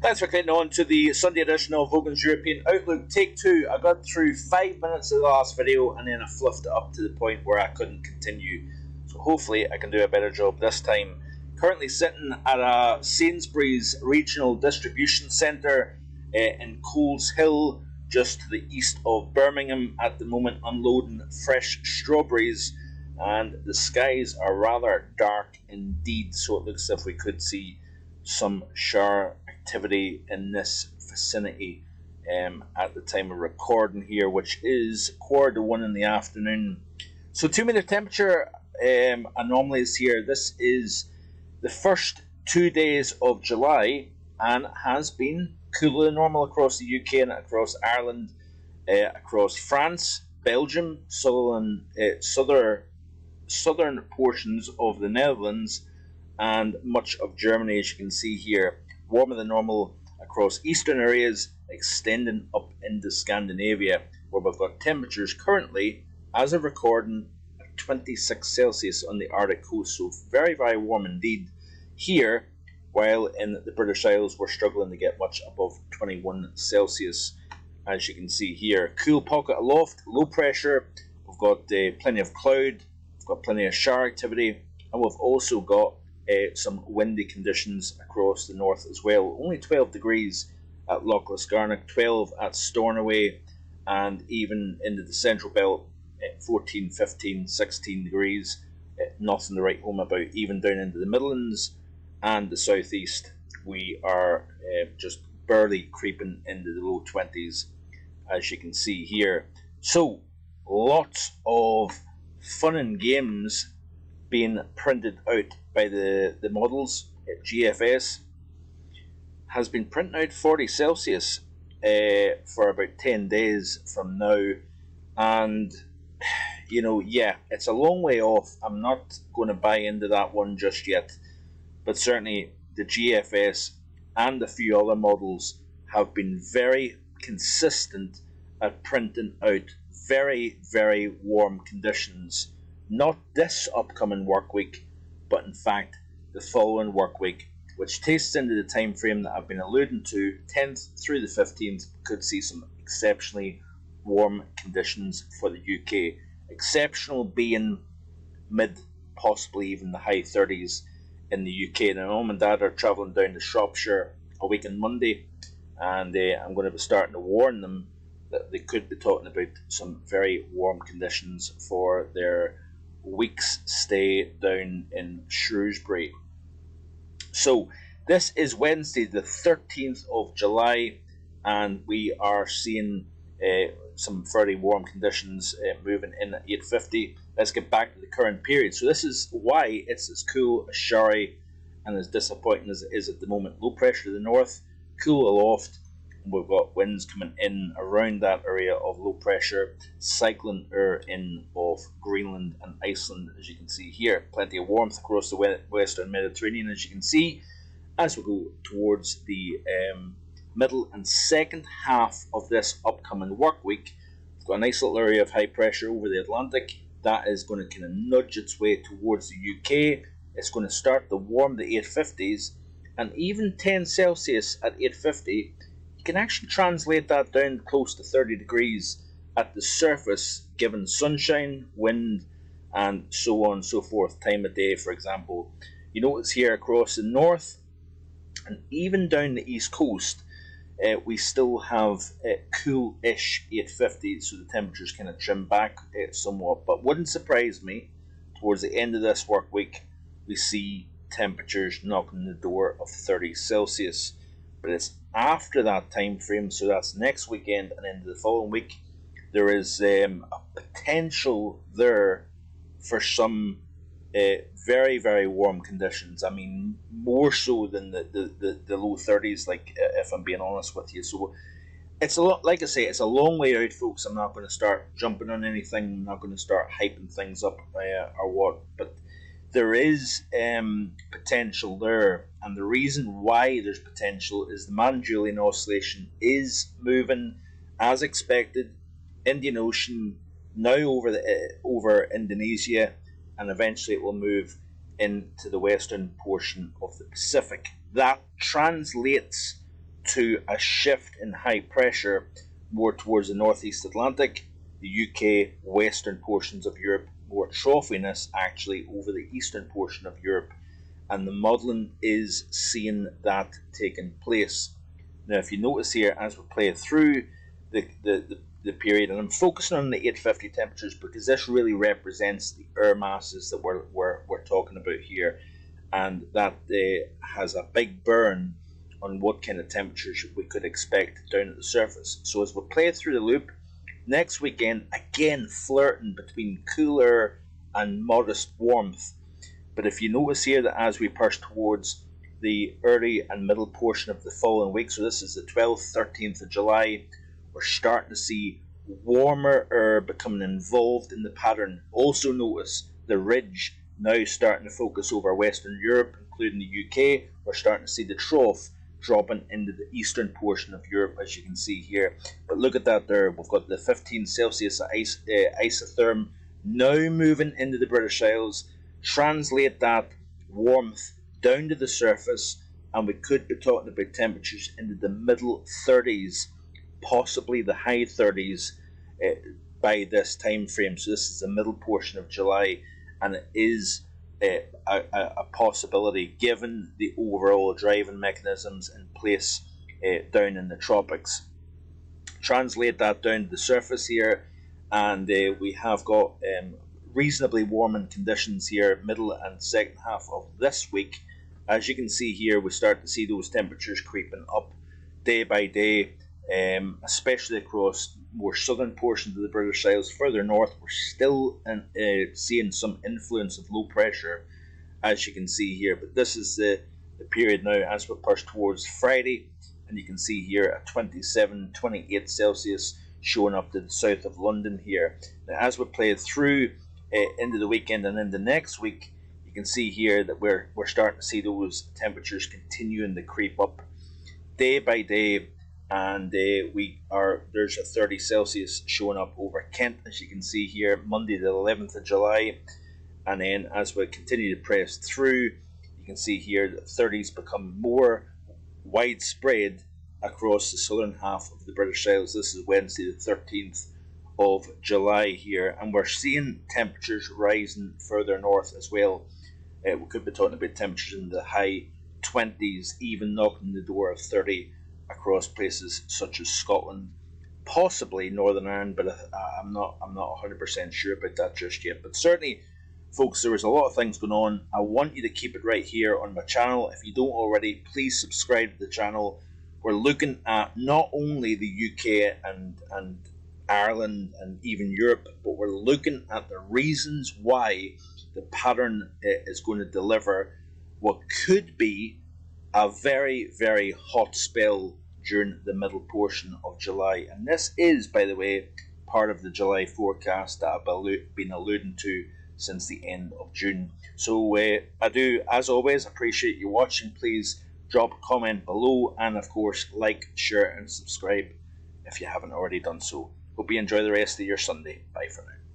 Thanks for getting on to the Sunday edition of Hogan's European Outlook. Take two. I got through 5 minutes of the last video and then I fluffed it up to the point where I couldn't continue. So hopefully I can do a better job this time. Currently sitting at a Sainsbury's Regional Distribution Centre in Coles Hill, just to the east of Birmingham at the moment, unloading fresh strawberries. And the skies are rather dark indeed, so it looks as if we could see some shower activity in this vicinity at the time of recording here, which is 1:15 in the afternoon. So 2 meter temperature anomalies here. This is the first 2 days of July and has been cooler than normal across the UK and across Ireland, across France, Belgium, southern portions of the Netherlands, and much of Germany, as you can see here. Warmer than normal across eastern areas, extending up into Scandinavia, where we've got temperatures currently, as of recording, at 26 Celsius on the Arctic coast. So very, very warm indeed here, while in the British Isles we're struggling to get much above 21 Celsius, as you can see here. Cool pocket aloft, low pressure. We've got plenty of cloud, we've got plenty of shower activity, and we've also got some windy conditions across the north as well. Only 12 degrees at Loch Lisgarnock, 12 at Stornoway, and even into the central belt, 14, 15, 16 degrees. Nothing to write home about. Even down into the Midlands and the southeast, we are just barely creeping into the low 20s, as you can see here. So, lots of fun and games being printed out by the models. GFS has been printing out 40 Celsius for about 10 days from now, and it's a long way off. I'm not going to buy into that one just yet, but certainly the GFS and a few other models have been very consistent at printing out very, very warm conditions. Not this upcoming work week, but in fact the following work week, which tastes into the time frame that I've been alluding to. 10th through the 15th could see some exceptionally warm conditions for the UK. Exceptional being mid, possibly even the high 30s in the UK. Now, Mum and Dad are travelling down to Shropshire a week on Monday, and I'm going to be starting to warn them that they could be talking about some very warm conditions for their week's stay down in Shrewsbury. So this is Wednesday the 13th of July, and we are seeing some fairly warm conditions moving in at 8:50. Let's get back to the current period. So this is why it's as cool, as showery, and as disappointing as it is at the moment. Low pressure to the north, cool aloft. We've got winds coming in around that area of low pressure, cycling air in off Greenland and Iceland, as you can see here. Plenty of warmth across the western Mediterranean, as you can see, as we go towards the middle and second half of this upcoming work week. We've got a nice little area of high pressure over the Atlantic. That is going to kind of nudge its way towards the UK. It's going to start to warm the 850s, and even 10 Celsius at 850. You can actually translate that down close to 30 degrees at the surface, given sunshine, wind, and so on and so forth, time of day, for example. You notice here across the north and even down the east coast, we still have cool-ish 850, so the temperatures kind of trim back somewhat. But wouldn't surprise me, towards the end of this work week, we see temperatures knocking the door of 30 Celsius. But it's after that time frame, so that's next weekend and into the following week, there is a potential there for some very, very warm conditions. I mean, more so than the low 30s, like, if I'm being honest with you. So it's a lot, like I say, it's a long way out, folks. I'm not going to start jumping on anything. I'm not going to start hyping things up or what, but there is potential there, and the reason why there's potential is the Mount-Julian Oscillation is moving as expected. Indian Ocean now over Indonesia, and eventually it will move into the western portion of the Pacific. That translates to a shift in high pressure more towards the northeast Atlantic, the UK, western portions of Europe, more troughiness actually over the eastern portion of Europe, and the modelling is seeing that taking place. Now, if you notice here, as we play through the period, and I'm focusing on the 850 temperatures because this really represents the air masses that we're talking about here, and that has a big burn on what kind of temperatures we could expect down at the surface. So as we play through the loop, next weekend, again flirting between cooler and modest warmth. But if you notice here that as we push towards the early and middle portion of the following week, so this is the 12th, 13th of July, we're starting to see warmer air becoming involved in the pattern. Also notice the ridge now starting to focus over Western Europe, including the UK. We're starting to see the trough dropping into the eastern portion of Europe, as you can see here. But look at that there. We've got the 15 Celsius isotherm now moving into the British Isles. Translate that warmth down to the surface, and we could be talking about temperatures into the middle 30s, possibly the high 30s by this time frame. So this is the middle portion of July, and it is a possibility given the overall driving mechanisms in place down in the tropics. Translate that down to the surface here, and we have got reasonably warming conditions here, middle and second half of this week. As you can see here, we start to see those temperatures creeping up day by day, especially across more southern portions of the British Isles. Further north, we're still seeing some influence of low pressure, as you can see here. But this is the period now as we push towards Friday, and you can see here a 27, 28 Celsius showing up to the south of London here. Now, as we play through into the weekend and into next week, you can see here that we're starting to see those temperatures continuing to creep up day by day, and there's a 30 Celsius showing up over Kent, as you can see here, Monday the 11th of July. And then as we continue to press through, you can see here that 30s become more widespread across the southern half of the British Isles. This is Wednesday the 13th of July here, and we're seeing temperatures rising further north as well. We could be talking about temperatures in the high 20s, even knocking the door of 30 across places such as Scotland, possibly Northern Ireland, but I'm not 100% sure about that just yet. But certainly, folks, there is a lot of things going on. I want you to keep it right here on my channel. If you don't already, please subscribe to the channel. We're looking at not only the UK and Ireland and even Europe, but we're looking at the reasons why the pattern is going to deliver what could be a very, very hot spell during the middle portion of July. And this is, by the way, part of the July forecast that I've been alluding to since the end of June. So I do, as always, appreciate you watching. Please drop a comment below, and of course, like, share, and subscribe if you haven't already done so. Hope you enjoy the rest of your Sunday. Bye for now.